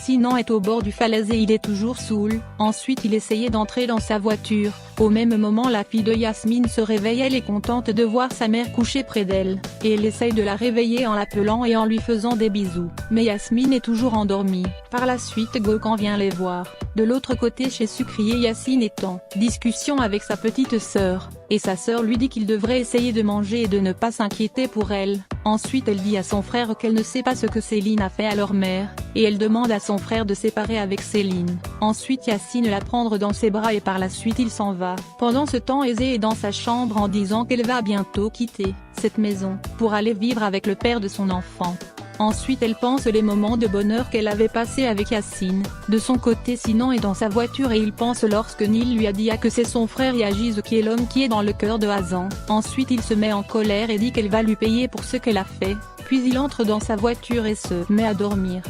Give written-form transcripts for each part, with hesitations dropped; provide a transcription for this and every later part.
Sinan est au bord du falaise et il est toujours saoul. Ensuite il essayait d'entrer dans sa voiture. Au même moment la fille de Yasmine se réveille, elle est contente de voir sa mère couchée près d'elle, et elle essaye de la réveiller en l'appelant et en lui faisant des bisous. Mais Yasmine est toujours endormie. Par la suite Gökhan vient les voir. De l'autre côté chez Sucrier, Yacine est en discussion avec sa petite sœur, et sa sœur lui dit qu'il devrait essayer de manger et de ne pas s'inquiéter pour elle. Ensuite elle dit à son frère qu'elle ne sait pas ce que Céline a fait à leur mère, et elle demande à son frère de séparer avec Céline. Ensuite Yacine la prendre dans ses bras et par la suite il s'en va. Pendant ce temps Aizée est dans sa chambre en disant qu'elle va bientôt quitter cette maison, pour aller vivre avec le père de son enfant. Ensuite elle pense les moments de bonheur qu'elle avait passés avec Yacine. De son côté Sinan est dans sa voiture et il pense lorsque Nil lui a dit que c'est son frère Yagiz qui est l'homme qui est dans le cœur de Hazan. Ensuite il se met en colère et dit qu'elle va lui payer pour ce qu'elle a fait, puis il entre dans sa voiture et se met à dormir.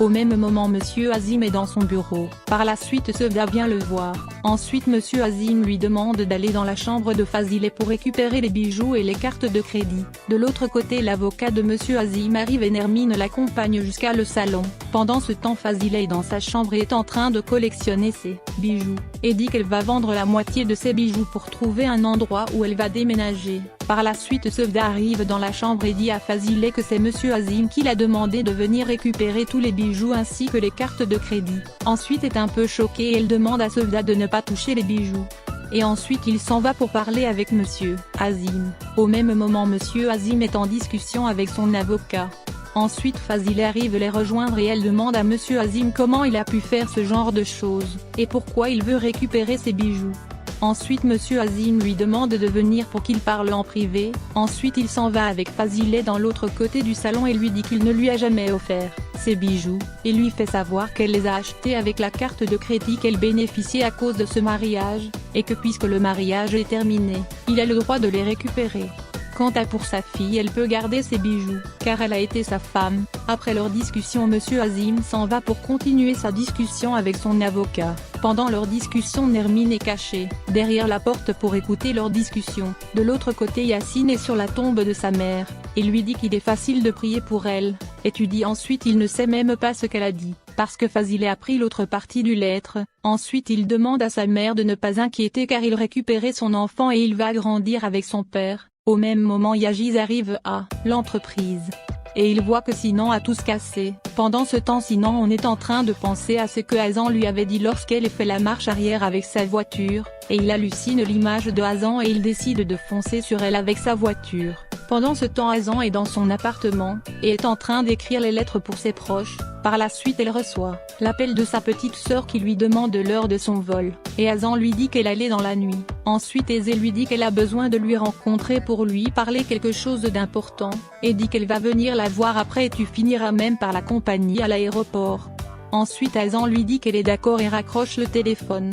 Au même moment Monsieur Azim est dans son bureau. Par la suite Sevda vient le voir. Ensuite Monsieur Azim lui demande d'aller dans la chambre de Fazileh pour récupérer les bijoux et les cartes de crédit. De l'autre côté l'avocat de Monsieur Azim arrive et Nermine l'accompagne jusqu'à le salon. Pendant ce temps Fazileh est dans sa chambre et est en train de collectionner ses bijoux, et dit qu'elle va vendre la moitié de ses bijoux pour trouver un endroit où elle va déménager. Par la suite Sevda arrive dans la chambre et dit à Fazileh que c'est Monsieur Azim qui l'a demandé de venir récupérer tous les bijoux ainsi que les cartes de crédit. Ensuite est un peu choquée et elle demande à Sevda de ne pas toucher les bijoux. Et ensuite il s'en va pour parler avec Monsieur Azim. Au même moment Monsieur Azim est en discussion avec son avocat. Ensuite Fazileh arrive les rejoindre et elle demande à Monsieur Azim comment il a pu faire ce genre de choses, et pourquoi il veut récupérer ses bijoux. Ensuite Monsieur Azim lui demande de venir pour qu'il parle en privé. Ensuite il s'en va avec Fazileh dans l'autre côté du salon et lui dit qu'il ne lui a jamais offert ses bijoux, et lui fait savoir qu'elle les a achetés avec la carte de crédit qu'elle bénéficiait à cause de ce mariage, et que puisque le mariage est terminé, il a le droit de les récupérer. Quant à pour sa fille, elle peut garder ses bijoux, car elle a été sa femme. Après leur discussion Monsieur Azim s'en va pour continuer sa discussion avec son avocat. Pendant leur discussion Nermine est cachée derrière la porte pour écouter leur discussion. De l'autre côté Yacine est sur la tombe de sa mère, et lui dit qu'il est facile de prier pour elle. Étudie ensuite il ne sait même pas ce qu'elle a dit, parce que Fazileh a pris l'autre partie du lettre. Ensuite il demande à sa mère de ne pas inquiéter car il récupérait son enfant et il va grandir avec son père. Au même moment Yagiz arrive à l'entreprise, et il voit que Sinan a tous cassé. Pendant ce temps Sinan on est en train de penser à ce que Hazan lui avait dit lorsqu'elle fait la marche arrière avec sa voiture, et il hallucine l'image de Hazan et il décide de foncer sur elle avec sa voiture. Pendant ce temps Hazan est dans son appartement, et est en train d'écrire les lettres pour ses proches. Par la suite elle reçoit l'appel de sa petite sœur qui lui demande l'heure de son vol, et Hazan lui dit qu'elle allait dans la nuit. Ensuite Aizée lui dit qu'elle a besoin de lui rencontrer pour lui parler quelque chose d'important, et dit qu'elle va venir la voir après et tu finiras même par l'accompagner à l'aéroport. Ensuite Hazan lui dit qu'elle est d'accord et raccroche le téléphone.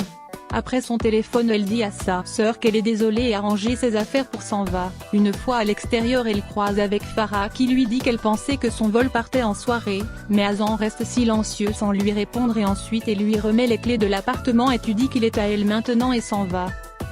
Après son téléphone elle dit à sa sœur qu'elle est désolée et a rangé ses affaires pour s'en va. Une fois à l'extérieur elle croise avec Farah qui lui dit qu'elle pensait que son vol partait en soirée, mais Hazan reste silencieux sans lui répondre et ensuite elle lui remet les clés de l'appartement et tu dis qu'il est à elle maintenant et s'en va.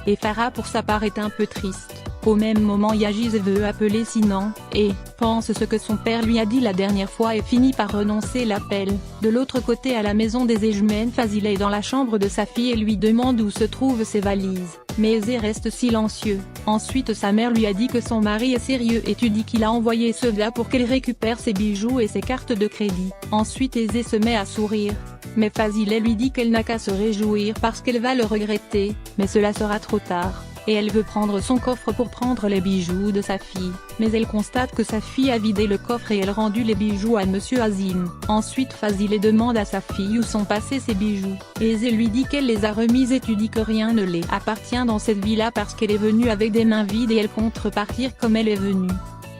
Et Farah pour sa part est un peu triste. Au même moment Yagiz veut appeler Sinan, et pense ce que son père lui a dit la dernière fois et finit par renoncer l'appel. De l'autre côté à la maison des Ejmen Fazileh est dans la chambre de sa fille et lui demande où se trouvent ses valises, mais Aizée reste silencieux. Ensuite sa mère lui a dit que son mari est sérieux et tu dis qu'il a envoyé Sevda pour qu'elle récupère ses bijoux et ses cartes de crédit. Ensuite Aizée se met à sourire, mais Fazileh lui dit qu'elle n'a qu'à se réjouir parce qu'elle va le regretter, mais cela sera trop tard. Et elle veut prendre son coffre pour prendre les bijoux de sa fille, mais elle constate que sa fille a vidé le coffre et elle rendu les bijoux à Monsieur Azim. Ensuite Fazileh demande à sa fille où sont passés ses bijoux, et Aizée lui dit qu'elle les a remises et tu dis que rien ne les appartient dans cette villa parce qu'elle est venue avec des mains vides et elle compte repartir comme elle est venue.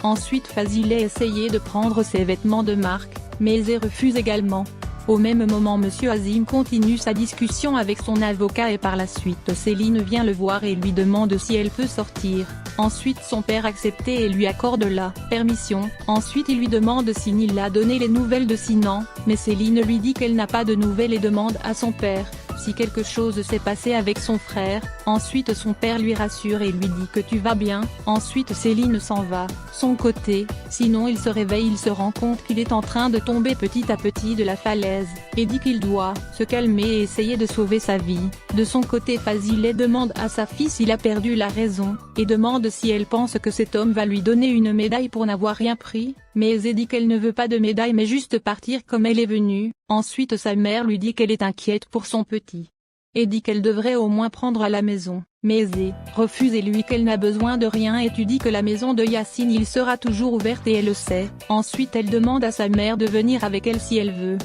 Ensuite Fazileh essayait de prendre ses vêtements de marque, mais Aizée refuse également. Au même moment Monsieur Azim continue sa discussion avec son avocat et par la suite Céline vient le voir et lui demande si elle peut sortir. Ensuite son père accepte et lui accorde la permission. Ensuite il lui demande si Nil a donné les nouvelles de Sinan, mais Céline lui dit qu'elle n'a pas de nouvelles et demande à son père si quelque chose s'est passé avec son frère. Ensuite son père lui rassure et lui dit que tu vas bien. Ensuite Céline s'en va, son côté, sinon il se réveille, il se rend compte qu'il est en train de tomber petit à petit de la falaise, et dit qu'il doit se calmer et essayer de sauver sa vie. De son côté Fazileh demande à sa fille s'il a perdu la raison, et demande si elle pense que cet homme va lui donner une médaille pour n'avoir rien pris, mais Aizé dit qu'elle ne veut pas de médaille mais juste partir comme elle est venue. Ensuite sa mère lui dit qu'elle est inquiète pour son petit, et dit qu'elle devrait au moins prendre à la maison, mais Aizé refuse et lui dit qu'elle n'a besoin de rien et tu dis que la maison de Yacine il sera toujours ouverte et elle le sait. Ensuite elle demande à sa mère de venir avec elle si elle veut.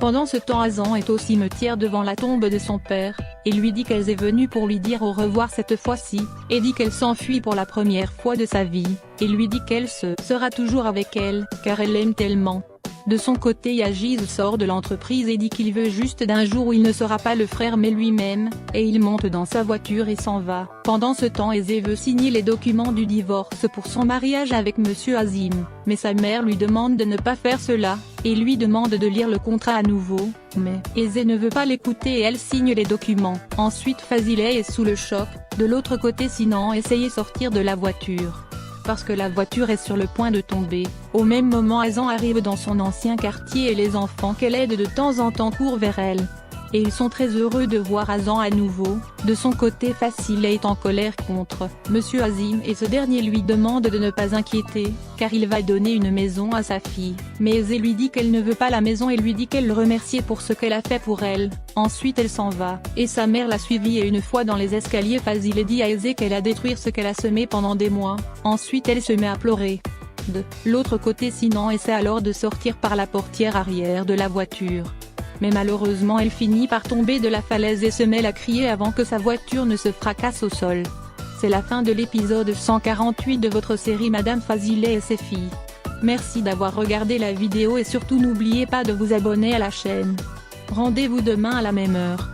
Pendant ce temps Hazan est au cimetière devant la tombe de son père, et lui dit qu'elle est venue pour lui dire au revoir cette fois-ci, et dit qu'elle s'enfuit pour la première fois de sa vie, et lui dit qu'elle sera toujours avec elle, car elle l'aime tellement. De son côté Yajiz sort de l'entreprise et dit qu'il veut juste d'un jour où il ne sera pas le frère mais lui-même, et il monte dans sa voiture et s'en va. Pendant ce temps Aizé veut signer les documents du divorce pour son mariage avec Monsieur Azim, mais sa mère lui demande de ne pas faire cela, et lui demande de lire le contrat à nouveau, mais Aizé ne veut pas l'écouter et elle signe les documents. Ensuite Fazileh est sous le choc, de l'autre côté Sinan essaye de sortir de la voiture, parce que la voiture est sur le point de tomber. Au même moment Hazan arrive dans son ancien quartier et les enfants qu'elle aide de temps en temps courent vers elle. Et ils sont très heureux de voir Hazan à nouveau. De son côté Fazileh est en colère contre Monsieur Azim et ce dernier lui demande de ne pas inquiéter, car il va donner une maison à sa fille. Mais Aizé lui dit qu'elle ne veut pas la maison et lui dit qu'elle le remercie pour ce qu'elle a fait pour elle. Ensuite elle s'en va, et sa mère l'a suivie et une fois dans les escaliers Fazileh dit à Aizé qu'elle a détruire ce qu'elle a semé pendant des mois. Ensuite elle se met à pleurer. De l'autre côté Sinan essaie alors de sortir par la portière arrière de la voiture, mais malheureusement elle finit par tomber de la falaise et se met à crier avant que sa voiture ne se fracasse au sol. C'est la fin de l'épisode 148 de votre série Madame Fazileh et ses filles. Merci d'avoir regardé la vidéo et surtout n'oubliez pas de vous abonner à la chaîne. Rendez-vous demain à la même heure.